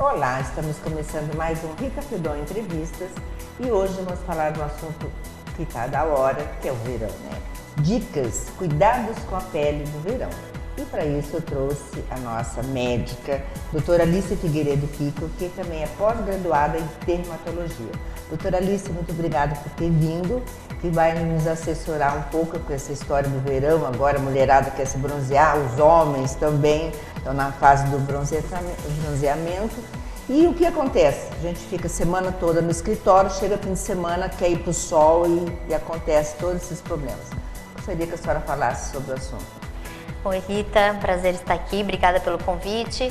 Olá, estamos começando mais um Rita Fedon Entrevistas e hoje vamos falar de um assunto que está da hora, que é o verão, né? Dicas, cuidados com a pele do verão. E para isso eu trouxe a nossa médica, doutora Alice Figueiredo Pico, que também é pós-graduada em dermatologia. Doutora Alice, muito obrigada por ter vindo, que vai nos assessorar um pouco com essa história do verão. Agora a mulherada quer se bronzear, os homens também estão na fase do bronzeamento. E o que acontece? A gente fica a semana toda no escritório, chega fim de semana, quer ir para o sol e acontece todos esses problemas. Gostaria que a senhora falasse sobre o assunto. Oi Rita, prazer estar aqui, obrigada pelo convite.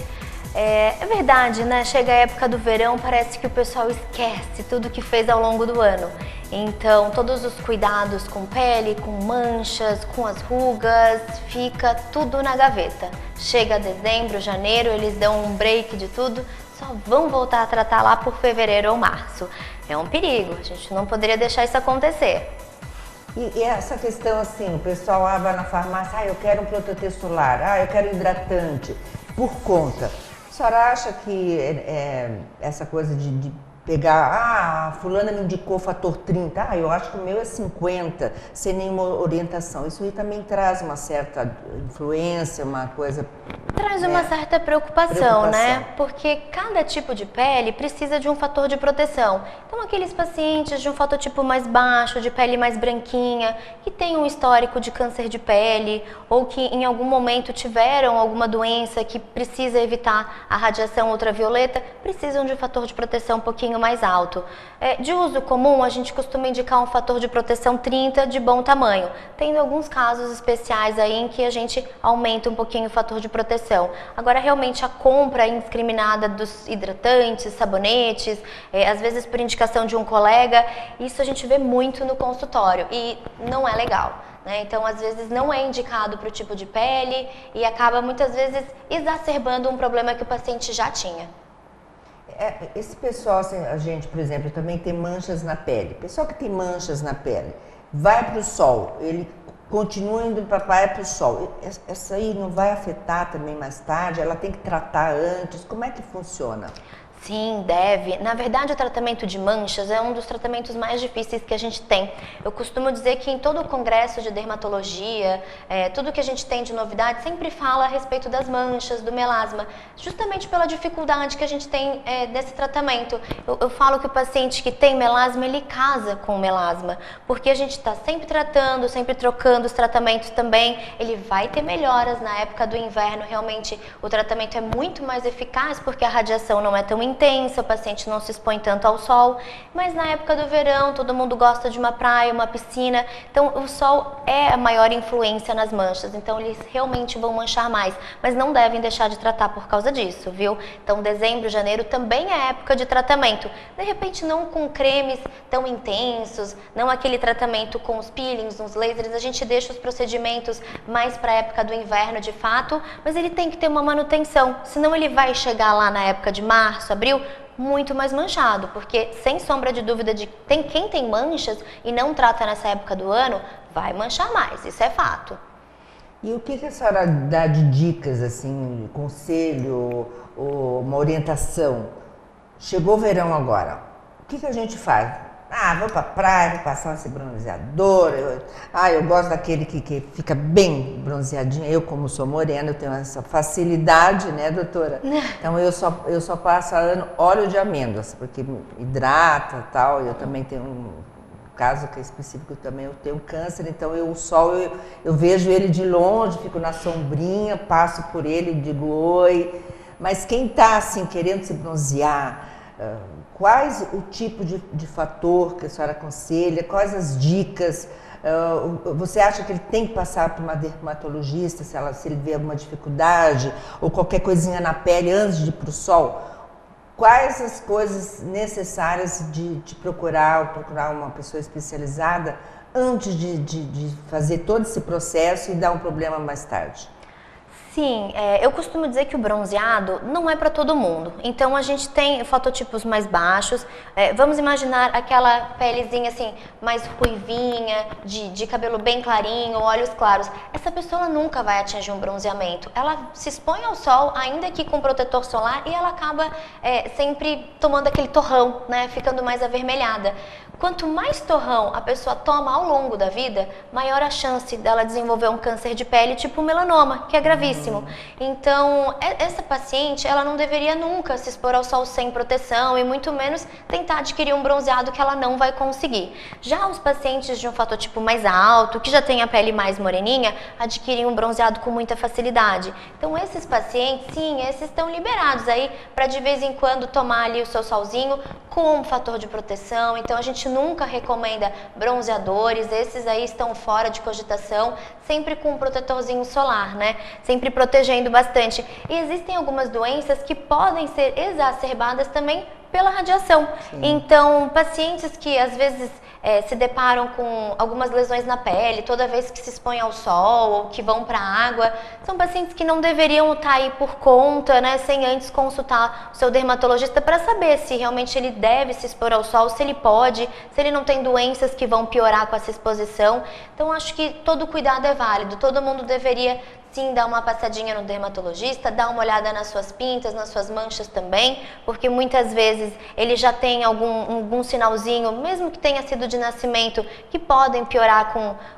É verdade, né? Chega a época do verão, parece que o pessoal esquece tudo que fez ao longo do ano. Então, todos os cuidados com pele, com manchas, com as rugas, fica tudo na gaveta. Chega dezembro, janeiro, eles dão um break de tudo, só vão voltar a tratar lá por fevereiro ou março. É um perigo, a gente não poderia deixar isso acontecer. E essa questão assim, o pessoal vai na farmácia, eu quero um protetor solar, eu quero hidratante, por conta. A senhora acha que essa coisa de pegar, fulana me indicou fator 30, eu acho que o meu é 50, sem nenhuma orientação. Isso aí também traz uma certa influência, uma coisa... Traz uma certa preocupação, né? Porque cada tipo de pele precisa de um fator de proteção. Então, aqueles pacientes de um fototipo mais baixo, de pele mais branquinha, que tem um histórico de câncer de pele, ou que em algum momento tiveram alguma doença que precisa evitar a radiação ultravioleta, precisam de um fator de proteção um pouquinho mais alto. De uso comum, a gente costuma indicar um fator de proteção 30 de bom tamanho, tendo alguns casos especiais aí em que a gente aumenta um pouquinho o fator de proteção. Agora, realmente, a compra indiscriminada dos hidratantes, sabonetes, às vezes por indicação de um colega, isso a gente vê muito no consultório e não é legal. Então, às vezes, não é indicado para o tipo de pele e acaba, muitas vezes, exacerbando um problema que o paciente já tinha. Esse pessoal, assim, a gente, por exemplo, também tem manchas na pele. Pessoal que tem manchas na pele, vai para o sol, ele continua indo para a praia para o sol. Essa aí não vai afetar também mais tarde? Ela tem que tratar antes? Como é que funciona? Sim, deve. Na verdade, o tratamento de manchas é um dos tratamentos mais difíceis que a gente tem. Eu costumo dizer que em todo o congresso de dermatologia, tudo que a gente tem de novidade sempre fala a respeito das manchas, do melasma, justamente pela dificuldade que a gente tem desse tratamento. Eu falo que o paciente que tem melasma, ele casa com o melasma, porque a gente está sempre tratando, sempre trocando os tratamentos também. Ele vai ter melhoras na época do inverno, realmente o tratamento é muito mais eficaz porque a radiação não é tão intensa, o paciente não se expõe tanto ao sol, mas na época do verão todo mundo gosta de uma praia, uma piscina, então o sol é a maior influência nas manchas, então eles realmente vão manchar mais, mas não devem deixar de tratar por causa disso, viu? Então dezembro, janeiro também é época de tratamento, de repente não com cremes tão intensos, não aquele tratamento com os peelings, os lasers, a gente deixa os procedimentos mais para a época do inverno de fato, mas ele tem que ter uma manutenção, senão ele vai chegar lá na época de março, abril, muito mais manchado, porque sem sombra de dúvida quem tem manchas e não trata nessa época do ano, vai manchar mais, isso é fato. E o que a senhora dá de dicas, assim, conselho, ou uma orientação? Chegou o verão agora, o que a gente faz? Vou pra praia, vou passar esse bronzeador. Eu gosto daquele que fica bem bronzeadinho. Eu, como sou morena, eu tenho essa facilidade, né, doutora? Então, eu só passo óleo de amêndoas, porque hidrata e tal. Eu também tenho um caso que é específico, também eu tenho câncer, então o sol, eu vejo ele de longe, fico na sombrinha, passo por ele, digo oi. Mas quem tá, assim, querendo se bronzear, quais o tipo de fator que a senhora aconselha, quais as dicas? Você acha que ele tem que passar por uma dermatologista se ele vê alguma dificuldade ou qualquer coisinha na pele antes de ir para o sol? Quais as coisas necessárias de procurar uma pessoa especializada antes de fazer todo esse processo e dar um problema mais tarde? Sim, eu costumo dizer que o bronzeado não é para todo mundo. Então a gente tem fototipos mais baixos. Vamos imaginar aquela pelezinha assim, mais ruivinha, de cabelo bem clarinho, olhos claros. Essa pessoa nunca vai atingir um bronzeamento. Ela se expõe ao sol, ainda que com protetor solar, e ela acaba sempre tomando aquele torrão, né? Ficando mais avermelhada. Quanto mais torrão a pessoa toma ao longo da vida, maior a chance dela desenvolver um câncer de pele tipo melanoma, que é gravíssimo. Então, essa paciente, ela não deveria nunca se expor ao sol sem proteção e muito menos tentar adquirir um bronzeado que ela não vai conseguir. Já os pacientes de um fatotipo mais alto, que já tem a pele mais moreninha, adquirem um bronzeado com muita facilidade. Então, esses pacientes, sim, esses estão liberados aí para de vez em quando tomar ali o seu solzinho com um fator de proteção. Então, a gente nunca recomenda bronzeadores, esses aí estão fora de cogitação, sempre com um protetorzinho solar, né? Sempre protegendo bastante. E existem algumas doenças que podem ser exacerbadas também pela radiação. Sim. Então, pacientes que às vezes se deparam com algumas lesões na pele toda vez que se expõem ao sol ou que vão para a água, são pacientes que não deveriam estar aí por conta, né, sem antes consultar o seu dermatologista para saber se realmente ele deve se expor ao sol, se ele pode, se ele não tem doenças que vão piorar com essa exposição. Então, acho que todo cuidado é válido, todo mundo deveria sim dar uma passadinha no dermatologista, dar uma olhada nas suas pintas, nas suas manchas também, porque muitas vezes ele já tem algum sinalzinho, mesmo que tenha sido de nascimento, que podem piorar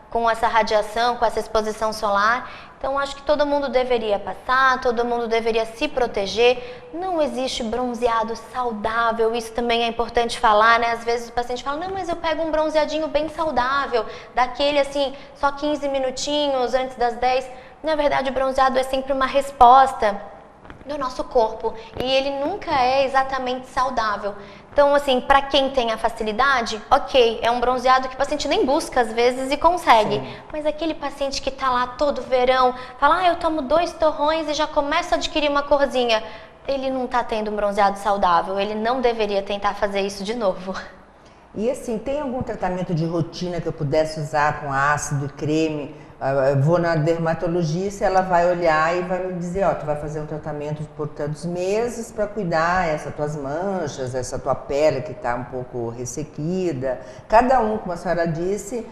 com essa radiação, com essa exposição solar. Então, acho que todo mundo deveria passar, todo mundo deveria se proteger. Não existe bronzeado saudável, isso também é importante falar, né? Às vezes o paciente fala, não, mas eu pego um bronzeadinho bem saudável, daquele assim, só 15 minutinhos antes das 10. Na verdade, o bronzeado é sempre uma resposta do nosso corpo e ele nunca é exatamente saudável. Então, assim, para quem tem a facilidade, ok, é um bronzeado que o paciente nem busca às vezes e consegue. Sim. Mas aquele paciente que tá lá todo verão, fala, eu tomo 2 torrões e já começo a adquirir uma corzinha. Ele não tá tendo um bronzeado saudável, ele não deveria tentar fazer isso de novo. E assim, tem algum tratamento de rotina que eu pudesse usar com ácido e creme? Eu vou na dermatologista, ela vai olhar e vai me dizer, tu vai fazer um tratamento por tantos meses para cuidar essas tuas manchas, essa tua pele que está um pouco ressequida. Cada um, como a senhora disse,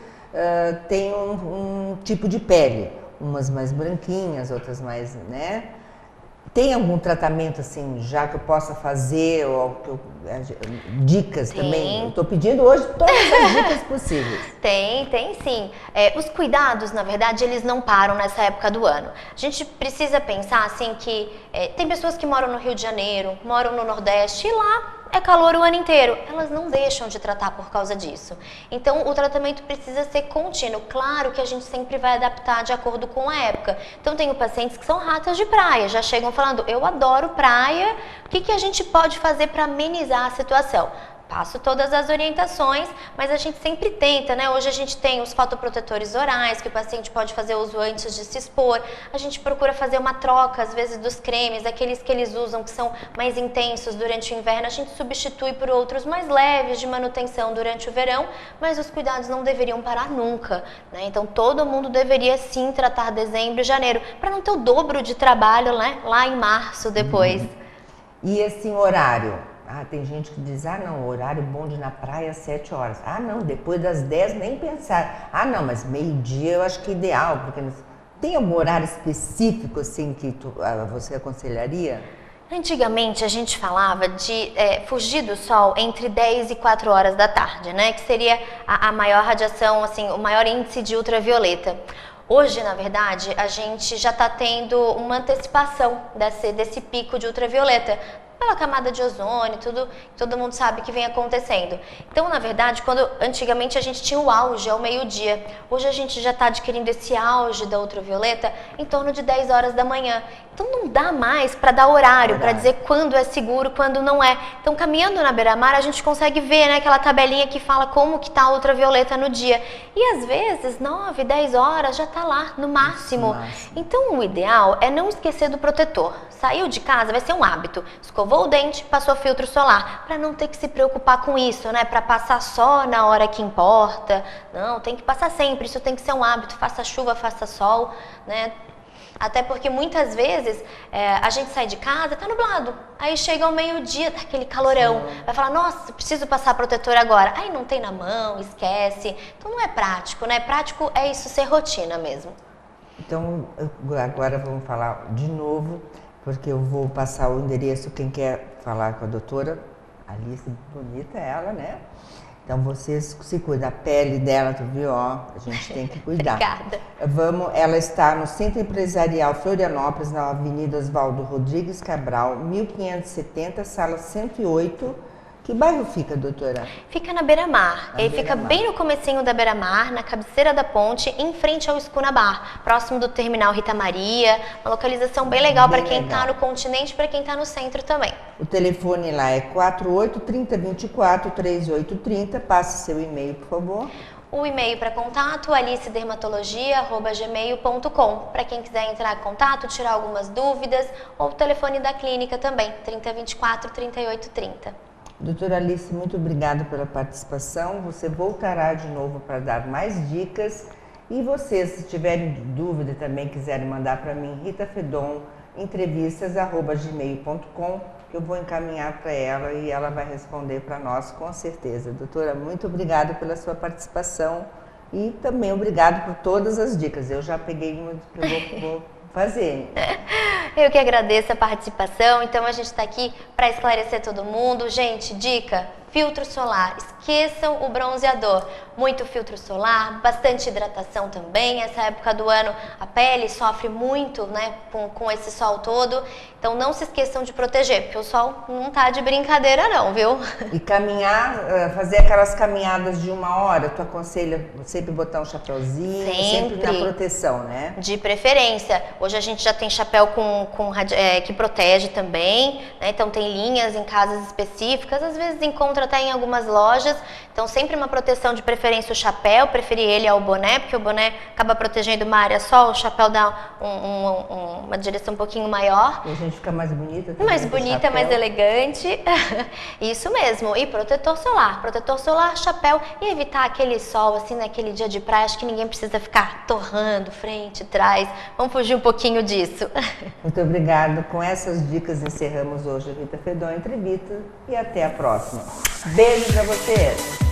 tem um tipo de pele, umas mais branquinhas, outras mais, né? Tem algum tratamento assim, já que eu possa fazer, ou dicas Tem. Também? Eu estou pedindo hoje todas as dicas possíveis. Tem sim. Os cuidados, na verdade, eles não param nessa época do ano. A gente precisa pensar assim que tem pessoas que moram no Rio de Janeiro, moram no Nordeste e lá é calor o ano inteiro. Elas não deixam de tratar por causa disso. Então, o tratamento precisa ser contínuo. Claro que a gente sempre vai adaptar de acordo com a época. Então, tenho pacientes que são ratas de praia, já chegam falando, eu adoro praia, o que a gente pode fazer para amenizar a situação? Passo todas as orientações, mas a gente sempre tenta, né? Hoje a gente tem os fotoprotetores orais, que o paciente pode fazer uso antes de se expor. A gente procura fazer uma troca, às vezes, dos cremes, aqueles que eles usam que são mais intensos durante o inverno, a gente substitui por outros mais leves de manutenção durante o verão, mas os cuidados não deveriam parar nunca, né? Então, todo mundo deveria sim tratar dezembro e janeiro, para não ter o dobro de trabalho, né? Lá em março depois. E assim, horário? Tem gente que diz, não, horário bom de ir na praia às 7 horas. Não, depois das 10 nem pensar. Não, mas meio-dia eu acho que é ideal, porque tem algum horário específico assim que você aconselharia? Antigamente a gente falava de fugir do sol entre 10 e 4 horas da tarde, né? Que seria a maior radiação, assim, o maior índice de ultravioleta. Hoje, na verdade, a gente já está tendo uma antecipação desse pico de ultravioleta, pela camada de ozônio, tudo, todo mundo sabe que vem acontecendo. Então, na verdade, antigamente a gente tinha o auge ao meio-dia, hoje a gente já está adquirindo esse auge da ultravioleta em torno de 10 horas da manhã. Então, não dá mais para dar horário, para dizer quando é seguro, quando não é. Então, caminhando na beira-mar, a gente consegue ver, né, aquela tabelinha que fala como que está a ultravioleta no dia. E às vezes, 9, 10 horas já está lá, no máximo. Então, o ideal é não esquecer do protetor. Saiu de casa, vai ser um hábito. Escovou o dente, passou filtro solar, para não ter que se preocupar com isso, né? Para passar só na hora que importa. Não, tem que passar sempre, isso tem que ser um hábito, faça chuva, faça sol, né? Até porque muitas vezes a gente sai de casa, tá nublado. Aí chega ao meio-dia, aquele calorão. Sim. Vai falar, nossa, preciso passar protetor agora. Aí não tem na mão, esquece. Então não é prático, né? Prático é isso ser rotina mesmo. Então, agora vamos falar de novo, porque eu vou passar o endereço, quem quer falar com a doutora Alice, bonita ela, né? Então, vocês se cuidam, a pele dela, tu viu, ó, a gente tem que cuidar. Obrigada. Ela está no Centro Empresarial Florianópolis, na Avenida Oswaldo Rodrigues Cabral, 1570, sala 108. Que bairro fica, doutora? Fica na Beira-Mar. Ele fica Beira-Mar. bem no comecinho da Beira-Mar, na cabeceira da ponte, em frente ao Escuna Bar, próximo do terminal Rita Maria. Uma localização bem legal para quem está no continente e para quem está no centro também. O telefone lá é 48-3024-3830. Passe seu e-mail, por favor. O e-mail para contato, alicedermatologia@gmail.com. Para quem quiser entrar em contato, tirar algumas dúvidas, ou o telefone da clínica também, 3024-3830. Doutora Alice, muito obrigada pela participação. Você voltará de novo para dar mais dicas. E vocês, se tiverem dúvida também, quiserem mandar para mim, ritafedon@gmail.com, que eu vou encaminhar para ela e ela vai responder para nós com certeza. Doutora, muito obrigada pela sua participação e também obrigado por todas as dicas. Eu já peguei muito que eu vou fazer. Eu que agradeço a participação. Então a gente está aqui para esclarecer todo mundo. Gente, dica: filtro solar. Esqueçam o bronzeador. Muito filtro solar, bastante hidratação também. Essa época do ano a pele sofre muito, né, com esse sol todo. Então não se esqueçam de proteger, porque o sol não tá de brincadeira não, viu? E caminhar, fazer aquelas caminhadas de 1 hora, tu aconselha sempre botar um chapeuzinho, sempre na proteção, né? De preferência. Hoje a gente já tem chapéu que protege também, né? Então tem linhas em casas específicas, às vezes encontra até em algumas lojas. Então sempre uma proteção, de preferência o chapéu, preferir ele ao boné, porque o boné acaba protegendo uma área só, o chapéu dá uma direção um pouquinho maior. E a gente fica mais bonita também. Mais bonita, mais elegante. Isso mesmo. E protetor solar, chapéu, e evitar aquele sol, assim, naquele dia de praia. Acho que ninguém precisa ficar torrando frente, trás. Vamos fugir um pouquinho disso. Muito obrigada. Com essas dicas encerramos hoje a Rita Fedon Entrevista e até a próxima. Beijo pra vocês!